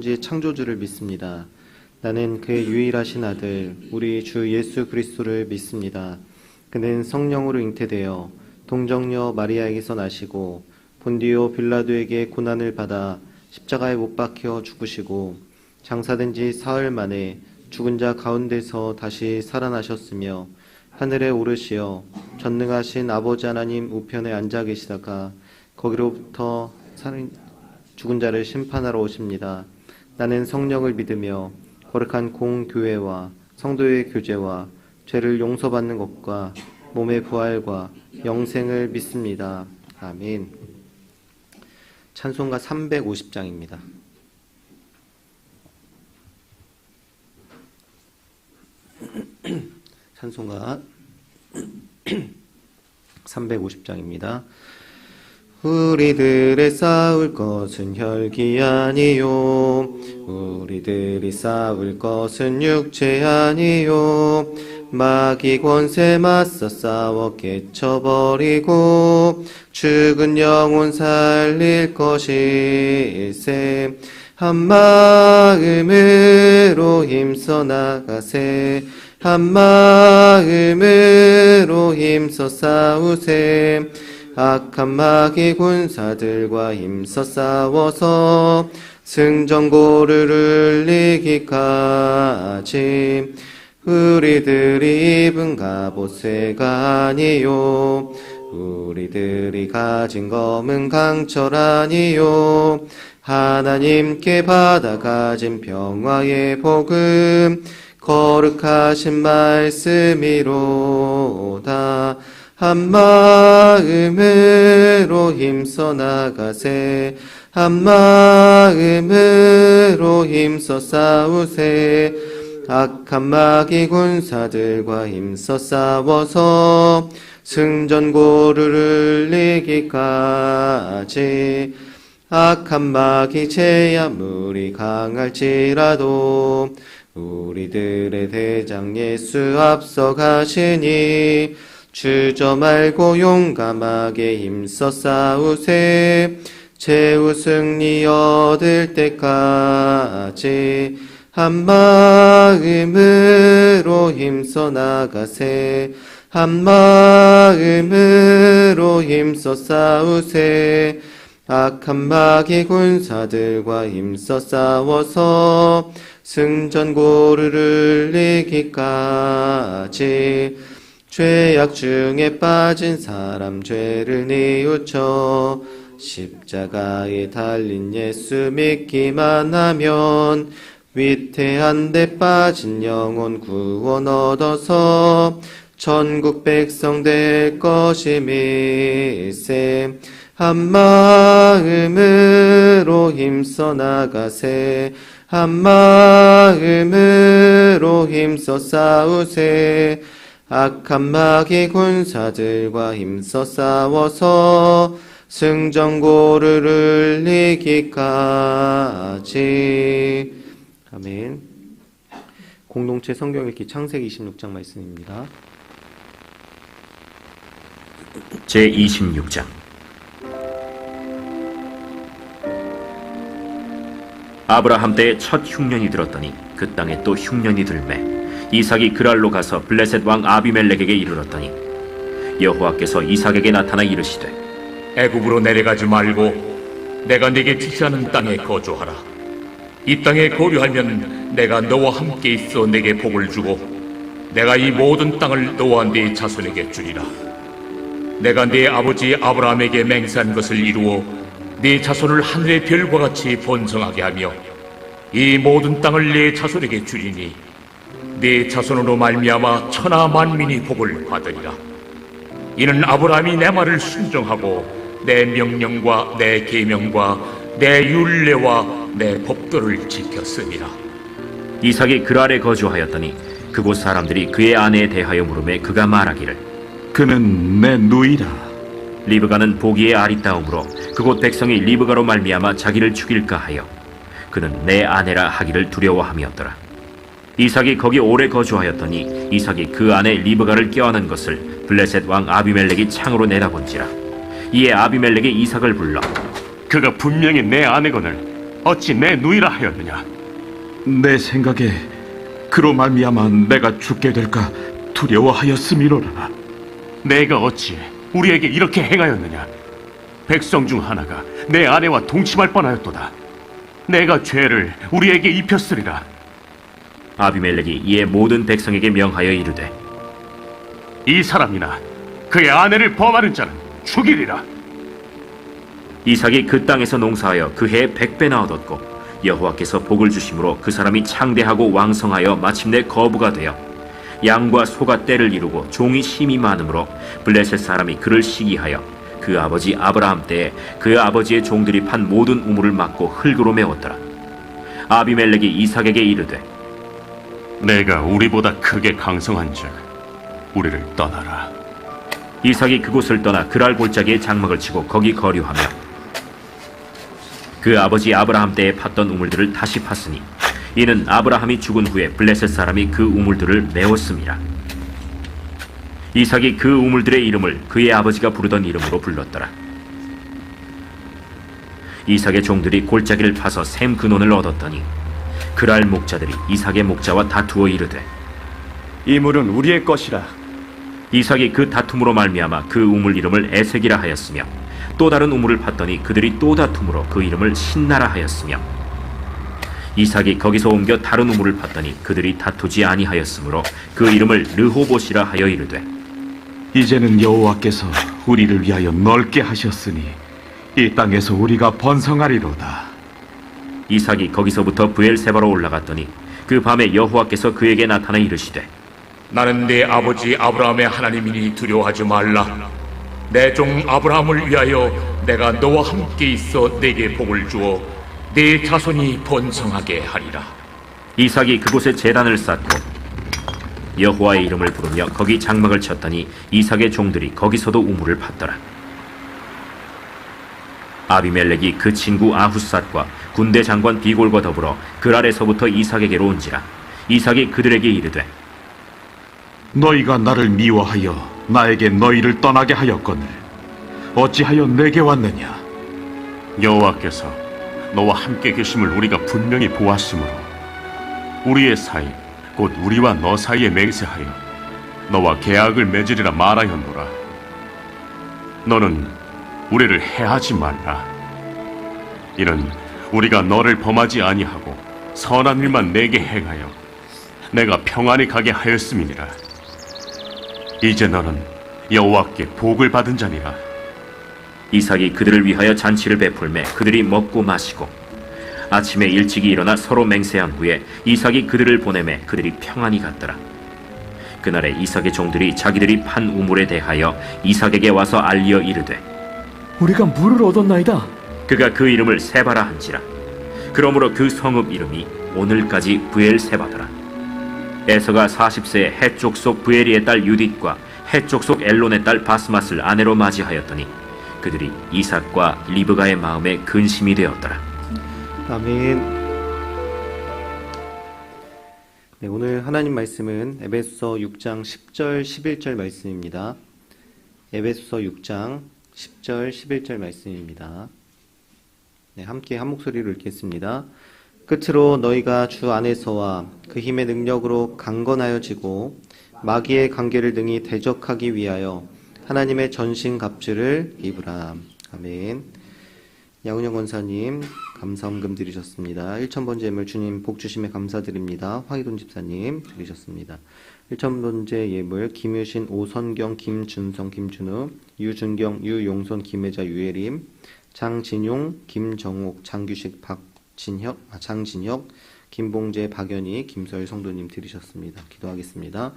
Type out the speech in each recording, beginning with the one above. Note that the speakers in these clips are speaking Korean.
창조주를 믿습니다. 나는 그의 유일하신 아들, 우리 주 예수 그리스도를 믿습니다. 그는 성령으로 잉태되어 동정녀 마리아에게서 나시고 본디오 빌라도에게 고난을 받아 십자가에 못 박혀 죽으시고 장사된 지 사흘 만에 죽은 자 가운데서 다시 살아나셨으며 하늘에 오르시어 전능하신 아버지 하나님 우편에 앉아 계시다가 거기로부터 죽은 자를 심판하러 오십니다. 나는 성령을 믿으며 거룩한 공교회와 성도의 교제와 죄를 용서받는 것과 몸의 부활과 영생을 믿습니다. 아멘. 찬송가 350장입니다. 찬송가 350장입니다. 우리들의 싸울 것은 혈기 아니요 우리들이 싸울 것은 육체 아니요 마귀 권세 맞서 싸워 깨쳐버리고 죽은 영혼 살릴 것일세 한 마음으로 힘써 나가세 한 마음으로 힘써 싸우세 악한 마귀 군사들과 힘써 싸워서 승전고를 이기까지 우리들이 입은 갑옷새가 아니요 우리들이 가진 검은 강철 아니요 하나님께 받아 가진 평화의 복음 거룩하신 말씀이로다 한 마음으로 힘써 나가세 한 마음으로 힘써 싸우세 악한 마귀 군사들과 힘써 싸워서 승전고를 이기까지 악한 마귀 제 아무리 강할지라도 우리들의 대장 예수 앞서가시니 주저 말고 용감하게 힘써 싸우세 최후 승리 얻을 때까지 한 마음으로 힘써 나가세 한 마음으로 힘써 싸우세 악한 마귀 군사들과 힘써 싸워서 승전고를 이기까지 죄악 중에 빠진 사람 죄를 뉘우쳐 십자가에 달린 예수 믿기만 하면 위태한 데 빠진 영혼 구원 얻어서 전국 백성 될 것임일세 한 마음으로 힘써 나가세 한 마음으로 힘써 싸우세 악한 마귀 군사들과 힘써 싸워서 승전고를 이기까지. 아멘. 공동체 성경 읽기 창세기 26장 말씀입니다. 제26장 아브라함 때에 첫 흉년이 들었더니 그 땅에 또 흉년이 들매 이삭이 그랄로 가서 블레셋 왕 아비멜렉에게 이르렀더니 여호와께서 이삭에게 나타나 이르시되 애굽으로 내려가지 말고 내가 네게 지시하는 땅에 거주하라. 이 땅에 거류하면 내가 너와 함께 있어 네게 복을 주고 내가 이 모든 땅을 너와 네 자손에게 주리라. 내가 네 아버지 아브라함에게 맹세한 것을 이루어 네 자손을 하늘의 별과 같이 번성하게 하며 이 모든 땅을 네 자손에게 주리니 네 자손으로 말미암아 천하 만민이 복을 받으리라. 이는 아브라함이 내 말을 순종하고 내 명령과 내 계명과 내 율례와 내 법도를 지켰음이라. 이삭이 그랄에 거주하였더니 그곳 사람들이 그의 아내에 대하여 물으매 그가 말하기를 그는 내 누이라. 리브가는 보기에 아리따움으로 그곳 백성이 리브가로 말미암아 자기를 죽일까 하여 그는 내 아내라 하기를 두려워함이었더라. 이삭이 거기 오래 거주하였더니 이삭이 그 아내 리브가를 껴안은 것을 블레셋 왕 아비멜렉이 창으로 내다본지라. 이에 아비멜렉이 이삭을 불러 그가 분명히 내 아내거늘 어찌 내 누이라 하였느냐? 내 생각에 그로 말미암아 내가 죽게 될까 두려워하였음이로라. 내가 어찌 우리에게 이렇게 행하였느냐? 백성 중 하나가 내 아내와 동침할 뻔하였도다. 내가 죄를 우리에게 입혔으리라. 아비멜렉이 이에 모든 백성에게 명하여 이르되 이 사람이나 그의 아내를 범하는 자는 죽이리라. 이삭이 그 땅에서 농사하여 그 해에 100배나 얻었고 여호와께서 복을 주심으로 그 사람이 창대하고 왕성하여 마침내 거부가 되어 양과 소가 떼를 이루고 종이 심이 많으므로 블레셋 사람이 그를 시기하여 그 아버지 아브라함 때에 그 아버지의 종들이 판 모든 우물을 막고 흙으로 메웠더라. 아비멜렉이 이삭에게 이르되 내가 우리보다 크게 강성한즉 우리를 떠나라. 이삭이 그곳을 떠나 그랄 골짜기에 장막을 치고 거기 거류하며 그 아버지 아브라함 때에 팠던 우물들을 다시 팠으니 이는 아브라함이 죽은 후에 블레셋 사람이 그 우물들을 메웠음이라. 이삭이 그 우물들의 이름을 그의 아버지가 부르던 이름으로 불렀더라. 이삭의 종들이 골짜기를 파서 샘 근원을 얻었더니 그랄 목자들이 이삭의 목자와 다투어 이르되 이 물은 우리의 것이라. 이삭이 그 다툼으로 말미암아 그 우물 이름을 에색이라 하였으며 또 다른 우물을 팠더니 그들이 또 다툼으로 그 이름을 신나라 하였으며 이삭이 거기서 옮겨 다른 우물을 팠더니 그들이 다투지 아니하였으므로 그 이름을 르호봇이라 하여 이르되 이제는 여호와께서 우리를 위하여 넓게 하셨으니 이 땅에서 우리가 번성하리로다. 이삭이 거기서부터 브엘세바로 올라갔더니 그 밤에 여호와께서 그에게 나타나 이르시되 나는 내 아버지 아브라함의 하나님이니 두려워하지 말라. 내 종 아브라함을 위하여 내가 너와 함께 있어 내게 복을 주어 네 자손이 번성하게 하리라. 이삭이 그곳에 제단을 쌓고 여호와의 이름을 부르며 거기 장막을 쳤더니 이삭의 종들이 거기서도 우물을 팠더라. 아비멜렉이 그 친구 아후삿과 군대 장관 비골과 더불어 그랄에서부터 이삭에게로 온지라. 이삭이 그들에게 이르되 너희가 나를 미워하여 나에게 너희를 떠나게 하였거늘 어찌하여 내게 왔느냐? 여호와께서 너와 함께 계심을 우리가 분명히 보았으므로 우리의 사이 곧 우리와 너 사이에 맹세하여 너와 계약을 맺으리라 말하였노라. 너는 우리를 해하지 말라. 이는 우리가 너를 범하지 아니하고 선한 일만 내게 행하여 내가 평안히 가게 하였음이니라. 이제 너는 여호와께 복을 받은 자니라. 이삭이 그들을 위하여 잔치를 베풀매 그들이 먹고 마시고 아침에 일찍이 일어나 서로 맹세한 후에 이삭이 그들을 보내매 그들이 평안히 갔더라. 그날에 이삭의 종들이 자기들이 판 우물에 대하여 이삭에게 와서 알리어 이르되 우리가 물을 얻었나이다. 그가 그 이름을 세바라 한지라. 그러므로 그 성읍 이름이 오늘까지 브엘세바더라. 에서가 40세에 해쪽 속 브에리의 딸 유딧과 해쪽 속 엘론의 딸 바스맛을 아내로 맞이하였더니 그들이 이삭과 리브가의 마음에 근심이 되었더라. 아멘. 네, 오늘 하나님 말씀은 에베소서 6장 10절 11절 말씀입니다. 에베소서 6장 10절 11절 말씀입니다. 네, 함께 한 목소리로 읽겠습니다. 끝으로 너희가 주 안에서와 그 힘의 능력으로 강건하여지고 마귀의 관계를 능히 대적하기 위하여 하나님의 전신 갑주를 입으라. 아멘. 양은영 권사님 감사헌금 드리셨습니다. 1,000번째 예물 주님 복 주심에 감사드립니다. 황희돈 집사님 드리셨습니다. 1,000번째 예물 김유신, 오선경, 김준성, 김준우, 유준경, 유용손, 김혜자, 유예림, 장진용, 김정옥, 장규식, 장진혁, 김봉재, 박연희, 김서일 성도님 드리셨습니다. 기도하겠습니다.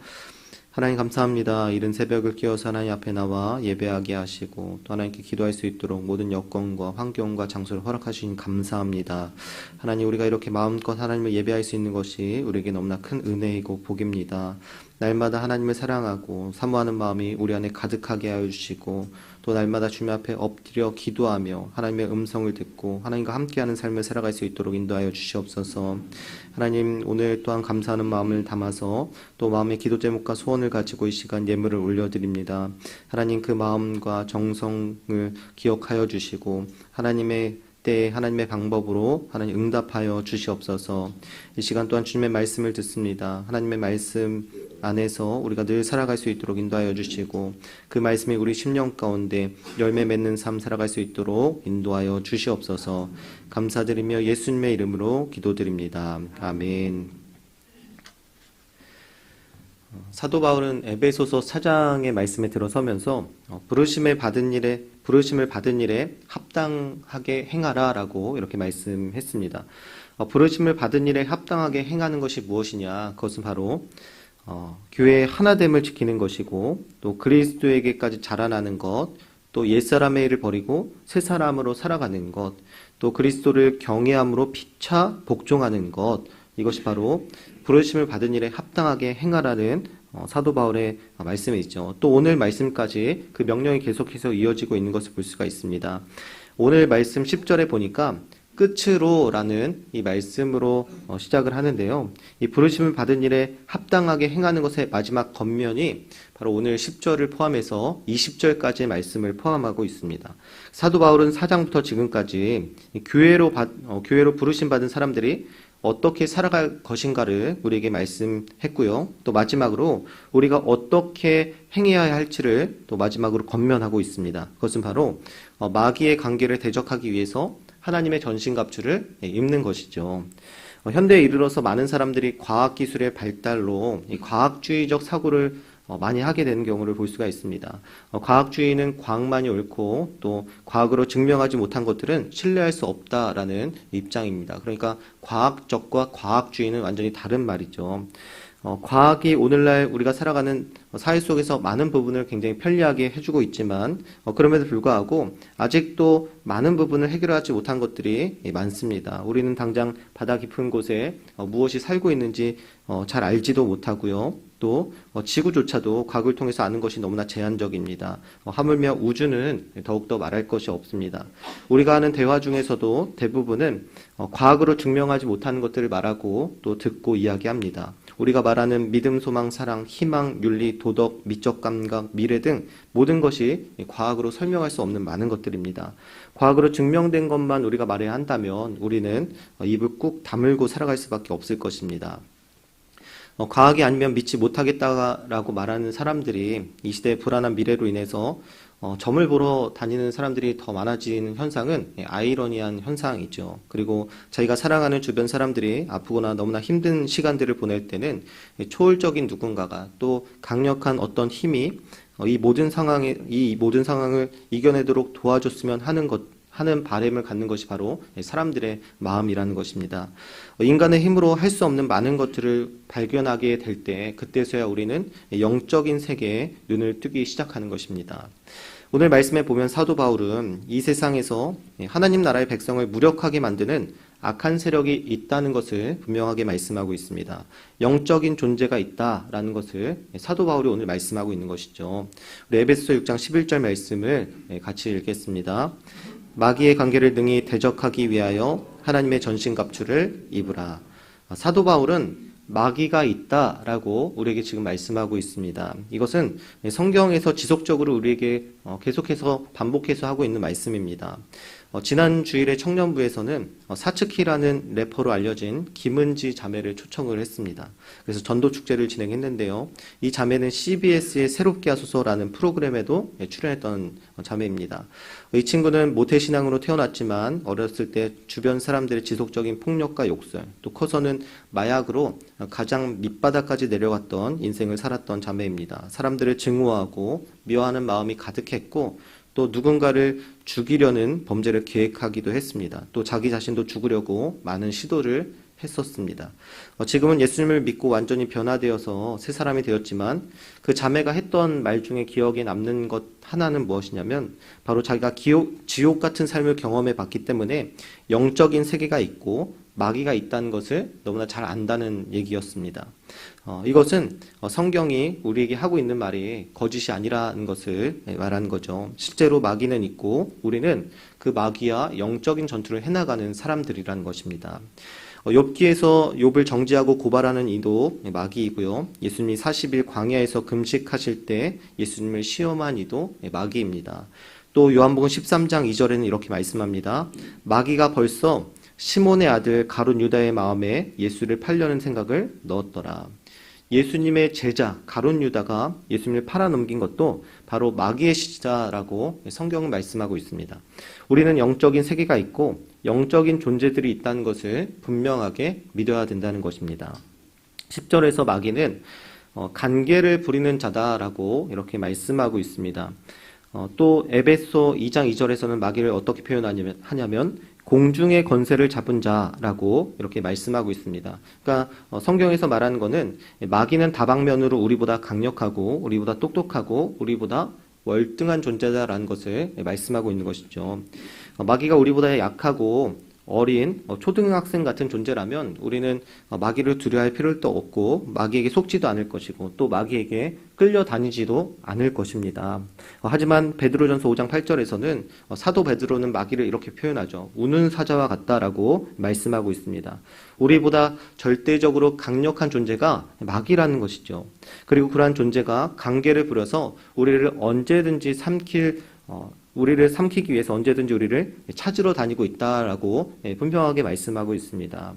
하나님 감사합니다. 이른 새벽을 깨어서 하나님 앞에 나와 예배하게 하시고 또 하나님께 기도할 수 있도록 모든 여건과 환경과 장소를 허락하시니 감사합니다. 하나님 우리가 이렇게 마음껏 하나님을 예배할 수 있는 것이 우리에게 너무나 큰 은혜이고 복입니다. 날마다 하나님을 사랑하고 사모하는 마음이 우리 안에 가득하게 하여 주시고 또 날마다 주님 앞에 엎드려 기도하며 하나님의 음성을 듣고 하나님과 함께하는 삶을 살아갈 수 있도록 인도하여 주시옵소서. 하나님 오늘 또한 감사하는 마음을 담아서 또 마음의 기도 제목과 소원을 가지고 이 시간 예물을 올려드립니다. 하나님 그 마음과 정성을 기억하여 주시고 하나님의 그때 하나님의 방법으로 하나님 응답하여 주시옵소서. 이 시간 또한 주님의 말씀을 듣습니다. 하나님의 말씀 안에서 우리가 늘 살아갈 수 있도록 인도하여 주시고 그 말씀이 우리 심령 가운데 열매 맺는 삶 살아갈 수 있도록 인도하여 주시옵소서. 감사드리며 예수님의 이름으로 기도드립니다. 아멘. 사도 바울은 에베소서 4장의 말씀에 들어서면서 부르심을 받은 일에 합당하게 행하라라고 이렇게 말씀했습니다. 부르심을 받은 일에 합당하게 행하는 것이 무엇이냐? 그것은 바로 교회의 하나됨을 지키는 것이고 또 그리스도에게까지 자라나는 것, 또 옛사람의 일을 버리고 새 사람으로 살아가는 것, 또 그리스도를 경외함으로 피차 복종하는 것, 이것이 바로 부르심을 받은 일에 합당하게 행하라는 사도 바울의 말씀이죠. 또 오늘 말씀까지 그 명령이 계속해서 이어지고 있는 것을 볼 수가 있습니다. 오늘 말씀 10절에 보니까 끝으로라는 이 말씀으로 시작을 하는데요. 이 부르심을 받은 일에 합당하게 행하는 것의 마지막 겉면이 바로 오늘 10절을 포함해서 20절까지의 말씀을 포함하고 있습니다. 사도 바울은 4장부터 지금까지 교회로 부르심 받은 사람들이 어떻게 살아갈 것인가를 우리에게 말씀했고요. 또 마지막으로 우리가 어떻게 행해야 할지를 또 마지막으로 권면하고 있습니다. 그것은 바로 마귀의 관계를 대적하기 위해서 하나님의 전신갑주를 입는 것이죠. 현대에 이르러서 많은 사람들이 과학기술의 발달로 이 과학주의적 사고를 많이 하게 되는 경우를 볼 수가 있습니다. 과학주의는 과학만이 옳고 또 과학으로 증명하지 못한 것들은 신뢰할 수 없다라는 입장입니다. 그러니까 과학적과 과학주의는 완전히 다른 말이죠. 과학이 오늘날 우리가 살아가는 사회 속에서 많은 부분을 굉장히 편리하게 해주고 있지만 그럼에도 불구하고 아직도 많은 부분을 해결하지 못한 것들이 많습니다. 우리는 당장 바다 깊은 곳에 무엇이 살고 있는지 잘 알지도 못하고요. 또 지구조차도 과학을 통해서 아는 것이 너무나 제한적입니다. 하물며 우주는 더욱더 말할 것이 없습니다. 우리가 하는 대화 중에서도 대부분은 과학으로 증명하지 못하는 것들을 말하고 또 듣고 이야기합니다. 우리가 말하는 믿음, 소망, 사랑, 희망, 윤리, 도덕, 미적 감각, 미래 등 모든 것이 과학으로 설명할 수 없는 많은 것들입니다. 과학으로 증명된 것만 우리가 말해야 한다면 우리는 입을 꾹 다물고 살아갈 수밖에 없을 것입니다. 과학이 아니면 믿지 못하겠다라고 말하는 사람들이 이 시대의 불안한 미래로 인해서 점을 보러 다니는 사람들이 더 많아지는 현상은 아이러니한 현상이죠. 그리고 자기가 사랑하는 주변 사람들이 아프거나 너무나 힘든 시간들을 보낼 때는 초월적인 누군가가 또 강력한 어떤 힘이 이 모든 상황을 이겨내도록 도와줬으면 하는 바람을 갖는 것이 바로 사람들의 마음이라는 것입니다. 인간의 힘으로 할 수 없는 많은 것들을 발견하게 될 때 그때서야 우리는 영적인 세계에 눈을 뜨기 시작하는 것입니다. 오늘 말씀에 보면 사도 바울은 이 세상에서 하나님 나라의 백성을 무력하게 만드는 악한 세력이 있다는 것을 분명하게 말씀하고 있습니다. 영적인 존재가 있다라는 것을 사도 바울이 오늘 말씀하고 있는 것이죠. 우리 에베소서 6장 11절 말씀을 같이 읽겠습니다. 마귀의 관계를 능히 대적하기 위하여 하나님의 전신갑주를 입으라. 사도 바울은 마귀가 있다라고 우리에게 지금 말씀하고 있습니다. 이것은 성경에서 지속적으로 우리에게 계속해서 반복해서 하고 있는 말씀입니다. 지난 주일에 청년부에서는 사츠키라는 래퍼로 알려진 김은지 자매를 초청을 했습니다. 그래서 전도축제를 진행했는데요. 이 자매는 CBS의 새롭게 하소서라는 프로그램에도 출연했던 자매입니다. 이 친구는 모태신앙으로 태어났지만 어렸을 때 주변 사람들의 지속적인 폭력과 욕설, 또 커서는 마약으로 가장 밑바닥까지 내려갔던 인생을 살았던 자매입니다. 사람들을 증오하고 미워하는 마음이 가득했고 또 누군가를 죽이려는 범죄를 계획하기도 했습니다. 또 자기 자신도 죽으려고 많은 시도를 했었습니다. 지금은 예수님을 믿고 완전히 변화되어서 새 사람이 되었지만 그 자매가 했던 말 중에 기억에 남는 것 하나는 무엇이냐면 바로 자기가 지옥 같은 삶을 경험해 봤기 때문에 영적인 세계가 있고 마귀가 있다는 것을 너무나 잘 안다는 얘기였습니다. 이것은 성경이 우리에게 하고 있는 말이 거짓이 아니라는 것을 말하는 거죠. 실제로 마귀는 있고 우리는 그 마귀와 영적인 전투를 해나가는 사람들이라는 것입니다. 욥기에서 욥을 정죄하고 고발하는 이도 마귀이고요. 예수님이 40일 광야에서 금식하실 때 예수님을 시험한 이도 마귀입니다. 또 요한복음 13장 2절에는 이렇게 말씀합니다. 마귀가 벌써 시몬의 아들 가룟 유다의 마음에 예수를 팔려는 생각을 넣었더라. 예수님의 제자 가룟 유다가 예수님을 팔아넘긴 것도 바로 마귀의 시자라고 성경은 말씀하고 있습니다. 우리는 영적인 세계가 있고 영적인 존재들이 있다는 것을 분명하게 믿어야 된다는 것입니다. 10절에서 마귀는 간계를 부리는 자다라고 이렇게 말씀하고 있습니다. 또 에베소 2장 2절에서는 마귀를 어떻게 표현하냐면 공중의 권세를 잡은 자라고 이렇게 말씀하고 있습니다. 그러니까 성경에서 말하는 것은 마귀는 다방면으로 우리보다 강력하고 우리보다 똑똑하고 우리보다 월등한 존재다라는 것을 말씀하고 있는 것이죠. 마귀가 우리보다 약하고 어린 초등학생 같은 존재라면 우리는 마귀를 두려워할 필요도 없고 마귀에게 속지도 않을 것이고 또 마귀에게 끌려다니지도 않을 것입니다. 하지만 베드로전서 5장 8절에서는 사도 베드로는 마귀를 이렇게 표현하죠. 우는 사자와 같다라고 말씀하고 있습니다. 우리보다 절대적으로 강력한 존재가 마귀라는 것이죠. 그리고 그러한 존재가 간계를 부려서 우리를 삼키기 위해서 언제든지 우리를 찾으러 다니고 있다라고 분명하게 말씀하고 있습니다.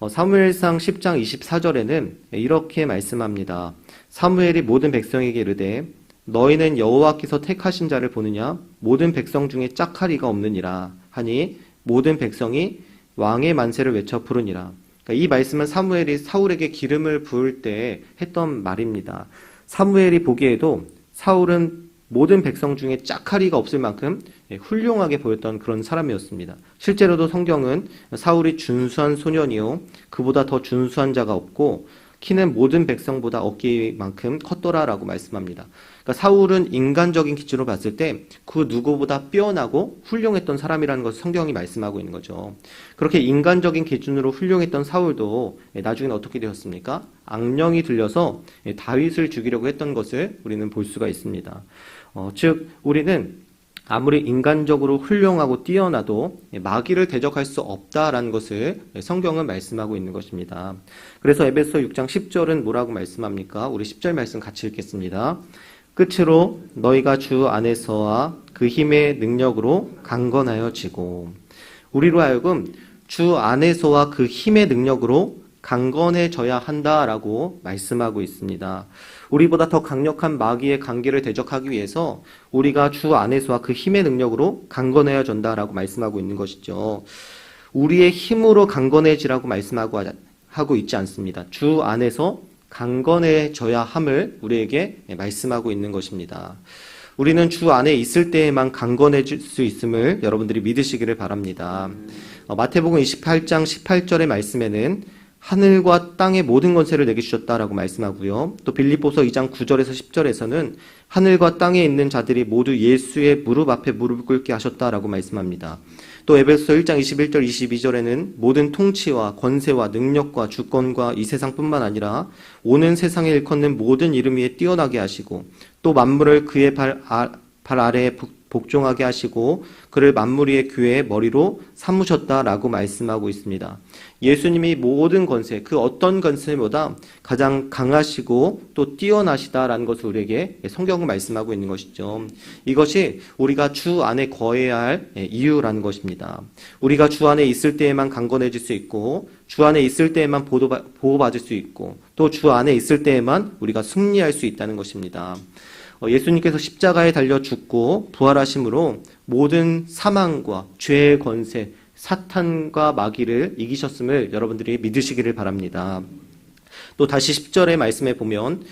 사무엘상 10장 24절에는 이렇게 말씀합니다. 사무엘이 모든 백성에게 이르되 너희는 여호와께서 택하신 자를 보느냐 모든 백성 중에 짝하리가 없느니라 하니 모든 백성이 왕의 만세를 외쳐 부르니라. 그러니까 이 말씀은 사무엘이 사울에게 기름을 부을 때 했던 말입니다. 사무엘이 보기에도 사울은 모든 백성 중에 짝하리가 없을 만큼 훌륭하게 보였던 그런 사람이었습니다. 실제로도 성경은 사울이 준수한 소년이요 그보다 더 준수한 자가 없고 키는 모든 백성보다 어깨만큼 컸더라라고 말씀합니다. 그러니까 사울은 인간적인 기준으로 봤을 때 그 누구보다 뛰어나고 훌륭했던 사람이라는 것을 성경이 말씀하고 있는 거죠. 그렇게 인간적인 기준으로 훌륭했던 사울도 나중에는 어떻게 되었습니까? 악령이 들려서 다윗을 죽이려고 했던 것을 우리는 볼 수가 있습니다. 즉 우리는 아무리 인간적으로 훌륭하고 뛰어나도 마귀를 대적할 수 없다라는 것을 성경은 말씀하고 있는 것입니다. 그래서 에베소 6장 10절은 뭐라고 말씀합니까? 우리 10절 말씀 같이 읽겠습니다. 끝으로 너희가 주 안에서와 그 힘의 능력으로 강건하여지고 우리로 하여금 주 안에서와 그 힘의 능력으로 강건해져야 한다라고 말씀하고 있습니다. 우리보다 더 강력한 마귀의 관계를 대적하기 위해서 우리가 주 안에서와 그 힘의 능력으로 강건해야 된다라고 말씀하고 있는 것이죠. 우리의 힘으로 강건해지라고 말씀하고 있지 않습니다. 주 안에서 강건해져야 함을 우리에게 말씀하고 있는 것입니다. 우리는 주 안에 있을 때에만 강건해질 수 있음을 여러분들이 믿으시기를 바랍니다. 마태복음 28장 18절의 말씀에는 하늘과 땅의 모든 권세를 내게 주셨다라고 말씀하고요. 또 빌립보서 2장 9절에서 10절에서는 하늘과 땅에 있는 자들이 모두 예수의 무릎 앞에 무릎을 꿇게 하셨다라고 말씀합니다. 또 에베소 1장 21절 22절에는 모든 통치와 권세와 능력과 주권과 이 세상뿐만 아니라 오는 세상에 일컫는 모든 이름 위에 뛰어나게 하시고 또 만물을 그의 발 아래에 복종하게 하시고 그를 만물 위의 교회의 머리로 삼으셨다라고 말씀하고 있습니다. 예수님이 모든 권세, 그 어떤 권세보다 가장 강하시고 또 뛰어나시다라는 것을 우리에게 성경은 말씀하고 있는 것이죠. 이것이 우리가 주 안에 거해야 할 이유라는 것입니다. 우리가 주 안에 있을 때에만 강건해질 수 있고 주 안에 있을 때에만 보호받을 수 있고 또 주 안에 있을 때에만 우리가 승리할 수 있다는 것입니다. 예수님께서 십자가에 달려 죽고 부활하심으로 모든 사망과 죄의 권세, 사탄과 마귀를 이기셨음을 여러분들이 믿으시기를 바랍니다. 또 다시 10절의 말씀에 보면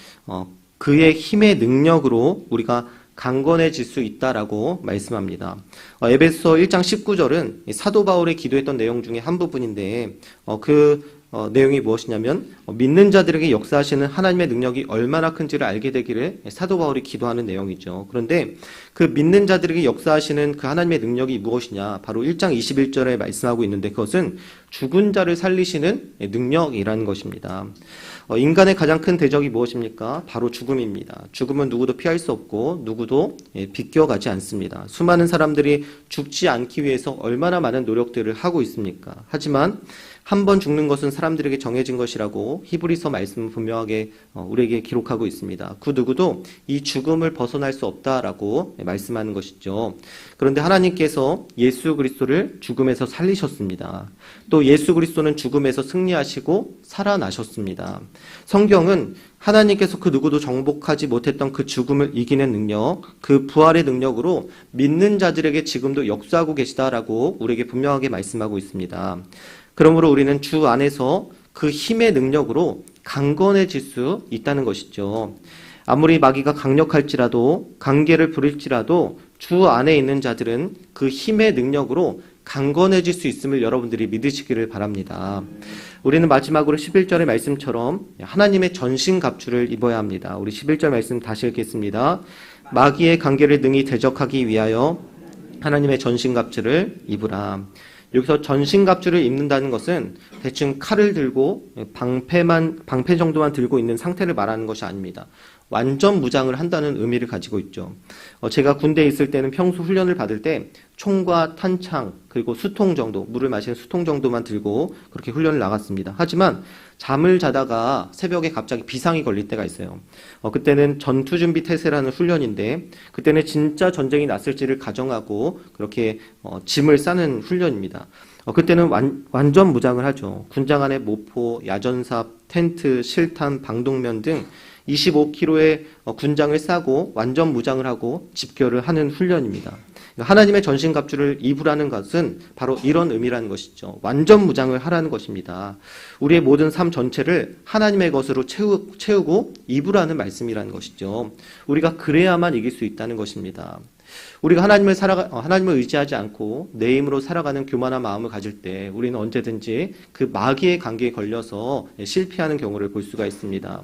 그의 힘의 능력으로 우리가 강건해질 수 있다라고 말씀합니다. 에베소 1장 19절은 사도 바울이 기도했던 내용 중에 한 부분인데 내용이 무엇이냐면 믿는 자들에게 역사하시는 하나님의 능력이 얼마나 큰지를 알게 되기를 사도 바울이 기도하는 내용이죠. 그런데 그 믿는 자들에게 역사하시는 그 하나님의 능력이 무엇이냐? 바로 1장 21절에 말씀하고 있는데 그것은 죽은 자를 살리시는 능력이라는 것입니다. 인간의 가장 큰 대적이 무엇입니까? 바로 죽음입니다. 죽음은 누구도 피할 수 없고 누구도 비껴가지 않습니다. 수많은 사람들이 죽지 않기 위해서 얼마나 많은 노력들을 하고 있습니까? 하지만 한 번 죽는 것은 사람들에게 정해진 것이라고 히브리서 말씀은 분명하게 우리에게 기록하고 있습니다. 그 누구도 이 죽음을 벗어날 수 없다라고 말씀하는 것이죠. 그런데 하나님께서 예수 그리스도를 죽음에서 살리셨습니다. 또 예수 그리스도는 죽음에서 승리하시고 살아나셨습니다. 성경은 하나님께서 그 누구도 정복하지 못했던 그 죽음을 이기는 능력, 그 부활의 능력으로 믿는 자들에게 지금도 역사하고 계시다라고 우리에게 분명하게 말씀하고 있습니다. 그러므로 우리는 주 안에서 그 힘의 능력으로 강건해질 수 있다는 것이죠. 아무리 마귀가 강력할지라도, 관계를 부릴지라도 주 안에 있는 자들은 그 힘의 능력으로 강건해질 수 있음을 여러분들이 믿으시기를 바랍니다. 우리는 마지막으로 11절의 말씀처럼 하나님의 전신갑주를 입어야 합니다. 우리 11절 말씀 다시 읽겠습니다. 마귀의 관계를 능히 대적하기 위하여 하나님의 전신갑주를 입으라. 여기서 전신갑주를 입는다는 것은 대충 칼을 들고 방패 정도만 들고 있는 상태를 말하는 것이 아닙니다. 완전 무장을 한다는 의미를 가지고 있죠. 제가 군대에 있을 때는 평소 훈련을 받을 때 총과 탄창 그리고 수통 정도, 물을 마시는 수통 정도만 들고 그렇게 훈련을 나갔습니다. 하지만 잠을 자다가 새벽에 갑자기 비상이 걸릴 때가 있어요. 그때는 전투준비 태세라는 훈련인데 그때는 진짜 전쟁이 났을지를 가정하고 그렇게 짐을 싸는 훈련입니다. 그때는 완전 무장을 하죠. 군장 안에 모포, 야전삽, 텐트, 실탄, 방독면 등 25kg의 군장을 싸고 완전 무장을 하고 집결을 하는 훈련입니다. 하나님의 전신갑주를 입으라는 것은 바로 이런 의미라는 것이죠. 완전 무장을 하라는 것입니다. 우리의 모든 삶 전체를 하나님의 것으로 채우고 입으라는 말씀이라는 것이죠. 우리가 그래야만 이길 수 있다는 것입니다. 우리가 하나님을 의지하지 않고 내 힘으로 살아가는 교만한 마음을 가질 때 우리는 언제든지 그 마귀의 관계에 걸려서 실패하는 경우를 볼 수가 있습니다.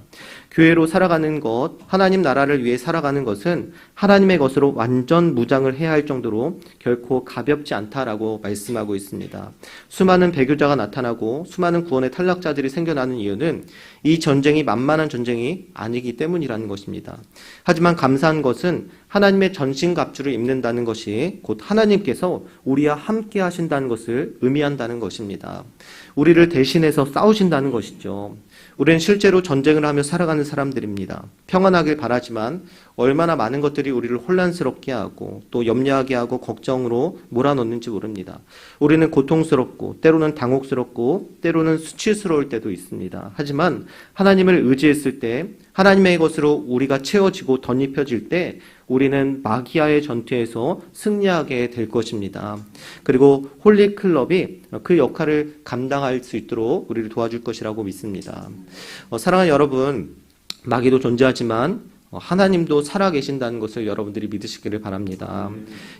교회로 살아가는 것, 하나님 나라를 위해 살아가는 것은 하나님의 것으로 완전 무장을 해야 할 정도로 결코 가볍지 않다라고 말씀하고 있습니다. 수많은 배교자가 나타나고 수많은 구원의 탈락자들이 생겨나는 이유는 이 전쟁이 만만한 전쟁이 아니기 때문이라는 것입니다. 하지만 감사한 것은 하나님의 전신갑주를 입는다는 것이 곧 하나님께서 우리와 함께 하신다는 것을 의미한다는 것입니다. 우리를 대신해서 싸우신다는 것이죠. 우리는 실제로 전쟁을 하며 살아가는 사람들입니다. 평안하길 바라지만 얼마나 많은 것들이 우리를 혼란스럽게 하고 또 염려하게 하고 걱정으로 몰아넣는지 모릅니다. 우리는 고통스럽고 때로는 당혹스럽고 때로는 수치스러울 때도 있습니다. 하지만 하나님을 의지했을 때 하나님의 것으로 우리가 채워지고 덧입혀질 때 우리는 마귀와의 전투에서 승리하게 될 것입니다. 그리고 홀리클럽이 그 역할을 감당할 수 있도록 우리를 도와줄 것이라고 믿습니다. 사랑하는 여러분, 마귀도 존재하지만 하나님도 살아계신다는 것을 여러분들이 믿으시기를 바랍니다.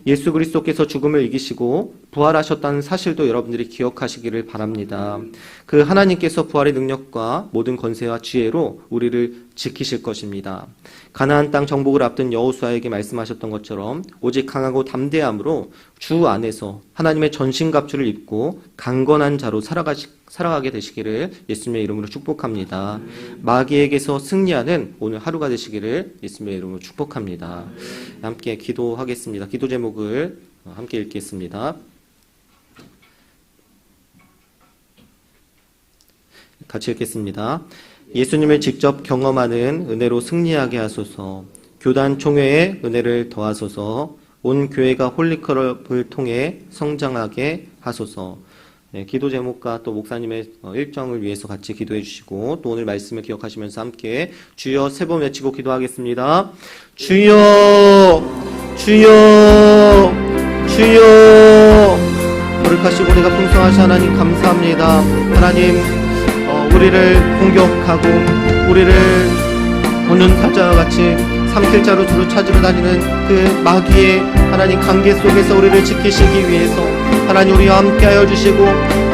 예수 그리스도께서 죽음을 이기시고 부활하셨다는 사실도 여러분들이 기억하시기를 바랍니다. 그 하나님께서 부활의 능력과 모든 권세와 지혜로 우리를 지키실 것입니다. 가나안 땅 정복을 앞둔 여호수아에게 말씀하셨던 것처럼 오직 강하고 담대함으로 주 안에서 하나님의 전신갑주를 입고 강건한 자로 살아가게 되시기를 예수님의 이름으로 축복합니다. 마귀에게서 승리하는 오늘 하루가 되시기를 예수님의 이름으로 축복합니다. 함께 기도하겠습니다. 기도 제목을 함께 읽겠습니다. 같이 읽겠습니다. 예수님을 직접 경험하는 은혜로 승리하게 하소서. 교단 총회에 은혜를 더하소서. 온 교회가 홀리클럽을 통해 성장하게 하소서. 네, 기도 제목과 또 목사님의 일정을 위해서 같이 기도해 주시고 또 오늘 말씀을 기억하시면서 함께 주여 세 번 외치고 기도하겠습니다. 주여 주여 주여. 거룩하시고 내가 풍성하신 하나님 감사합니다. 하나님 우리를 공격하고 우리를 오는 사자와 같이 삼킬자로 두루 찾으러 다니는 그 마귀의 하나님 관계 속에서 우리를 지키시기 위해서 하나님 우리와 함께하여 주시고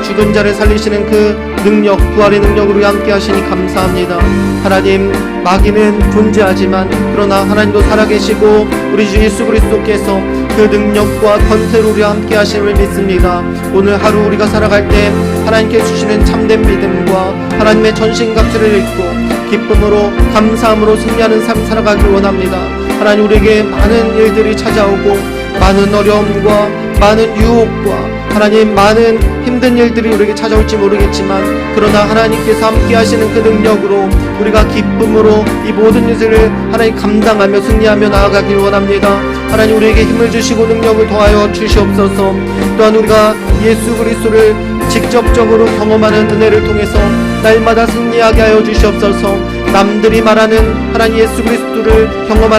죽은 자를 살리시는 그 능력, 부활의 능력으로 함께 하시니 감사합니다. 하나님 마귀는 존재하지만 그러나 하나님도 살아계시고 우리 주 예수 그리스도께서 그 능력과 권세로 우리와 함께 하심을 믿습니다. 오늘 하루 우리가 살아갈 때 하나님께 주시는 참된 믿음과 하나님의 전신갑주를 입고 기쁨으로 감사함으로 승리하는 삶 살아가길 원합니다. 하나님 우리에게 많은 일들이 찾아오고 많은 어려움과 많은 유혹과 하나님 많은 힘든 일들이 우리에게 찾아올지 모르겠지만 그러나 하나님께서 함께 하시는 그 능력으로 우리가 기쁨으로 이 모든 일들을 하나님 감당하며 승리하며 나아가길 원합니다. 하나님 우리에게 힘을 주시고 능력을 더하여 주시옵소서. 또한 우리가 예수 그리스도를 직접적으로 경험하는 은혜를 통해서 날마다 승리하게 하여 주시옵소서. 남들이 말하는 하나님 예수 그리스도를 경험하는